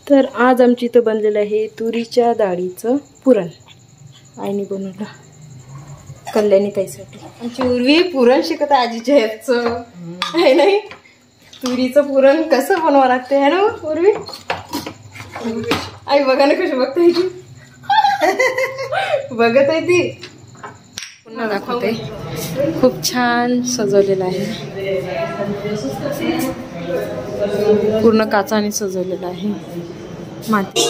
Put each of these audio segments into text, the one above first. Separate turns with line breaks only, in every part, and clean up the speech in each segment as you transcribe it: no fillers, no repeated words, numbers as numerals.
तर आज आमची इथं बनलेलं आहे तुरीच्या डाळीचं पुरण. आईने बनवलं कल्याणी ताईसाठी. आमची उर्वी पुरण शिकत आजीच्या ह्याचं आहे नाही. तुरीचं पुरण कसं बनवावं लागते है ना उर्वी. आई बघा ना कशी बघते ती. बघत आहे ती. पुन्हा दाखवते. खूप छान सजवलेलं आहे. पूर्ण काचाने सजवलेलं आहे. माती.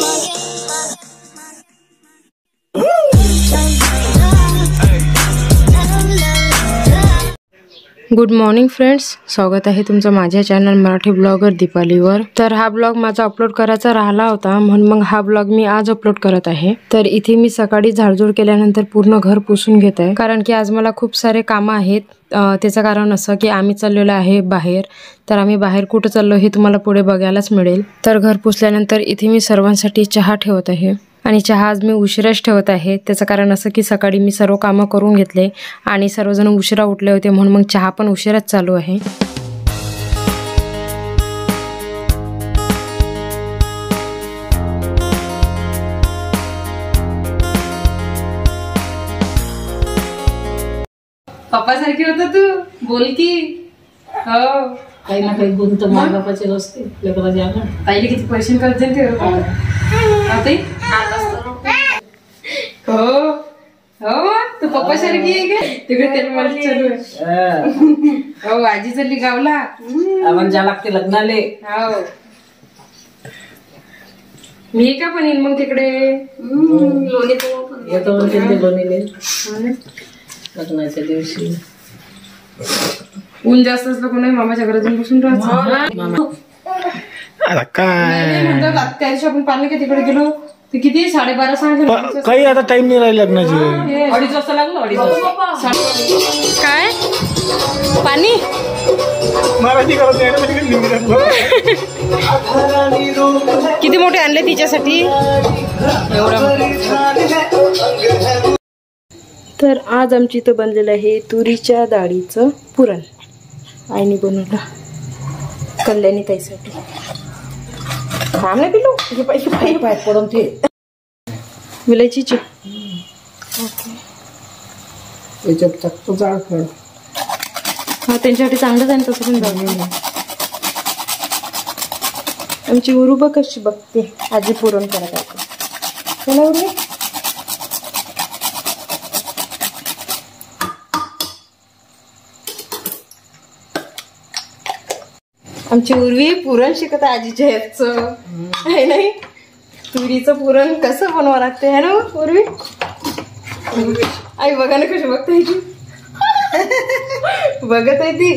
गुड मॉर्निंग फ्रेंड्स, स्वागत आहे तुमचं माझ्या चॅनल मराठी ब्लॉगर दीपालीवर. तर हा ब्लॉग माझा अपलोड करायचा राहिला होता म्हणून मग हा ब्लॉग मी आज अपलोड करत आहे. तर इथे मी सकाळी झाडझूड केल्यानंतर पूर्ण घर पुसून घेत आहे, कारण की आज मला खूप सारे कामं आहेत. त्याचं कारण असं की आम्ही चाललेलो आहे बाहेर. तर आम्ही बाहेर कुठं चाललो हे तुम्हाला पुढे बघायलाच मिळेल. तर घर पुसल्यानंतर इथे मी सर्वांसाठी चहा ठेवत आहे आणि चहा आज मी उशिराच ठेवत आहे. त्याचं कारण असं की सकाळी मी सर्व कामं करून घेतले आणि सर्वजण उशिरा उठले होते म्हणून मग चहा पण उशिराच चालू आहे. पप्पा सारखी होता तू, बोल की. हो,
काही ना काही गुण तर माय बापाचे असते.
ताईला किती पैसे करत जाईल ते. हो हो, तू पप्पा सारखी आहे का. तिकडे तेल मालिश चालू आहे. हो, आजी चालली गावला.
आपण जा लागते लग्नाले.
हो, मी का पण येईन मग तिकडे.
येतो लोणीले लग्नाच्या दिवशी.
ऊन जास्त असलं कोणी मामाच्या घरात जाऊन बसून राहायचं.
काय
त्या दिवशी आपण पाणी का तिकडे गेलो ते किती 12:30 सांगितलं.
काही आता टाइम नाही राहिली लग्नाची.
2:30 वाजता लागलो. 2:30 वाजता
काय पाणी
मराठी करत
किती मोठे आणले तिच्यासाठी. तर आज आमची इथं बनलेलं आहे तुरीच्या डाळीचं पुरण. आईने बनवलं कल्याणी ताईसाठी. थांब नाही पिलो हे पैसे
पाय पडून ते
विलायचीची.
याच्यात टाकतो जाळ फळ.
हा, त्यांच्यासाठी चांगलं जाईल तसं पण जाऊ. आमची उरुबा कशी बघते आजी पुरण करत आहे. चला उर्वी. आमची उर्वी पुरण शिकत आजीच्या ह्याचं आहे नाही. तुरीचं पुरण कसं बनवावं लागते है ना उर्वी. आई बघा ना कशी बघते ती. बघत आहे ती.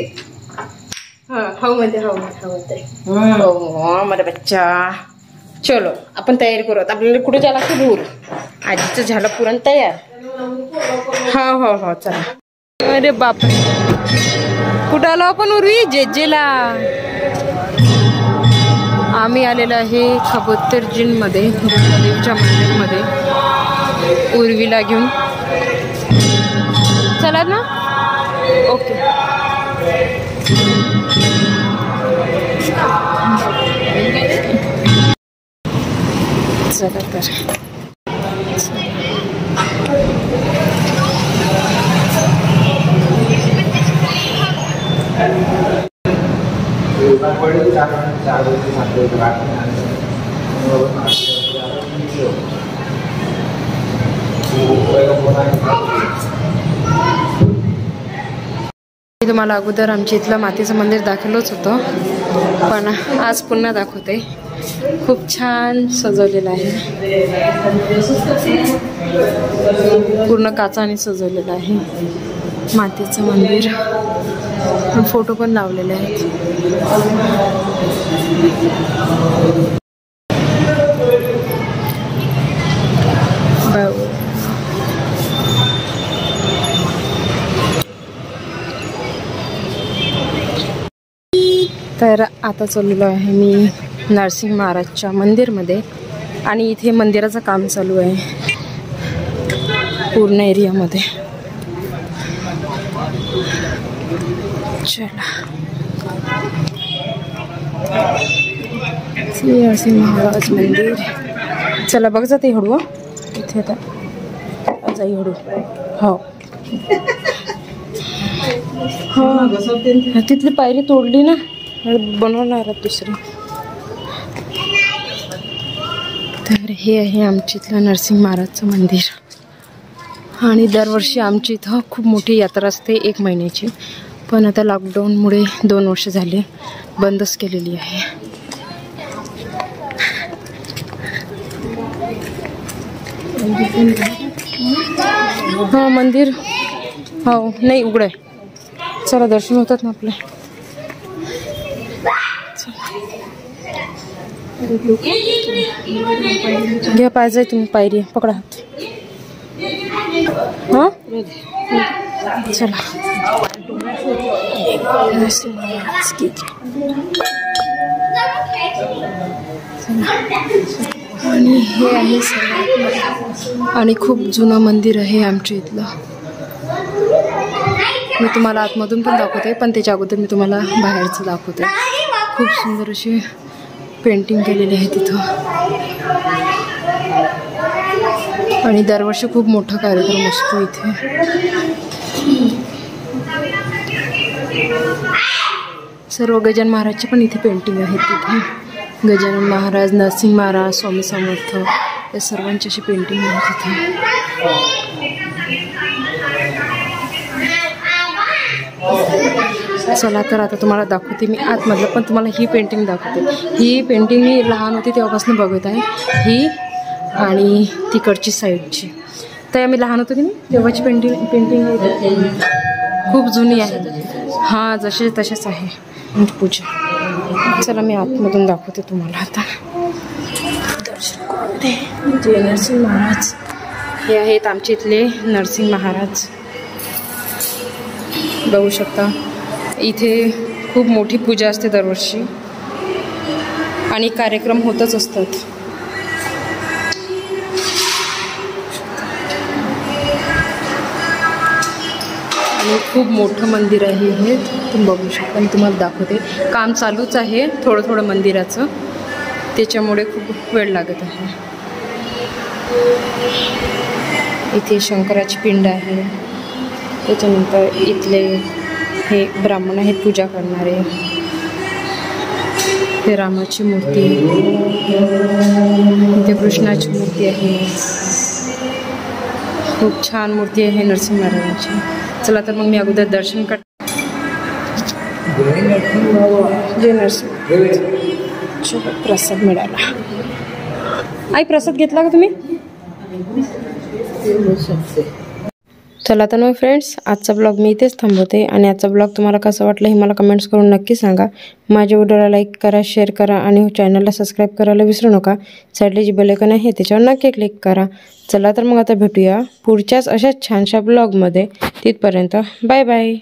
हा, हाऊ म्हणते हाऊ म्हणते. हो माझा बच्चा. चलो आपण तयारी करू. आपल्याला कुठे जायला लागते दूर. आजीचं झालं पुरण तयार. हो हो हो चला. अरे बापरे, कुठं आलो आपण उर्वी. जेजेला आम्ही आलेलो आहे खबोत्तरजींमध्ये, देवीच्या मंदिरमध्ये उर्वीला घेऊन. चला ना. ओके. चला तर. तुम्हाला अगोदर आमच्या इथलं मातीचं मंदिर दाखवलंच होतं, पण आज पुन्हा दाखवते. खूप छान सजवलेलं आहे. पूर्ण काचाने सजवलेलं आहे मातीचं मंदिर. फोटो पण लावलेले आहेत. तर आता चाललेलो आहे मी नरसिंह महाराजच्या मंदिरमध्ये आणि इथे मंदिराचं काम चालू आहे पूर्ण एरियामध्ये. चला श्री नरसिंह महाराज मंदिर. चला बघ जाते हळू इथे आता जाई हळू. हो हा तिथली पायरी तोडली ना, बनवणार दुसरी. तर हे आहे आमच्या इथलं नरसिंह महाराजचं मंदिर. आणि दरवर्षी आमची इथं खूप मोठी यात्रा असते 1 महिन्याची, पण आता लॉकडाऊनमुळे 2 वर्ष झाले बंदच केलेली आहे. हा मंदिर हो नाही उघडं आहे. चला दर्शन होतात ना आपले. घ्या पाहिजे तुम्ही पायरी पकडा हात. हां चला. आणि हे आहे सर्वात आणि खूप जुनं मंदिर आहे आमच्या इथलं. मी तुम्हाला आतमधून पण दाखवते, पण त्याच्या अगोदर मी तुम्हाला बाहेरचं दाखवते. खूप सुंदर अशी पेंटिंग केलेली आहे तिथं. आणि दरवर्षी खूप मोठा कार्यक्रम असतो इथे. सर्व गजानन महाराजची पण इथे पेंटिंग आहेत. तिथे गजानन महाराज, नरसिंह महाराज, स्वामी समर्थ या सर्वांची अशी पेंटिंग आहे तिथे. चला तर आता तुम्हाला दाखवते मी आतमधलं, पण तुम्हाला ही पेंटिंग दाखवते. ही पेंटिंग मी लहान होती तेव्हापासून बघत आहे. ही आणि तिकडची साईडची तर आम्ही लहान होतो की नाही तेव्हाची पेंटिंग खूप जुनी आहे. हां जसे तसेच आहे पूजा. चला मी आतमधून दाखवते तुम्हाला आता. दर्शन करून दे. जय नरसिंह महाराज. हे आहेत आमचे इथले नरसिंह महाराज. बघू शकता इथे खूप मोठी पूजा असते दरवर्षी आणि कार्यक्रम होतच असतात. आणि खूप मोठं मंदिर आहे हे तुम्ही बघू शकता. मी तुम्हाला दाखवते. काम चालूच आहे थोडं थोडं मंदिराचं, त्याच्यामुळे खूप वेळ लागत आहे. इथे शंकराची पिंड आहे. त्याच्यानंतर इथले हे ब्राह्मण आहेत पूजा करणारे. हे रामाची मूर्ती, इथे कृष्णाची मूर्ती आहे. खूप छान मूर्ती आहे नरसिंह महाराजांची. चला तर मग मी अगोदर दर्शन कर. जय नरसिंह. चलो प्रसाद मिळाला. आई प्रसाद घेतला का तुम्ही? चला तर मग फ्रेंड्स आजचा ब्लॉग मी इथेच थांबवते. आणि आजचा ब्लॉग तुम्हाला कसा वाटला हे मला कमेंट्स करून नक्की सांगा. माझ्या व्हिडिओला लाईक करा, शेअर करा आणि चॅनलला सबस्क्राईब करायला विसरू नका. साईडला जी बेल आयकॉन आहे त्याच्यावर नक्की क्लिक करा. चला तर मग आता भेटूया पुढच्याच अशाच छानशा ब्लॉगमध्ये. तिथपर्यंत बाय बाय.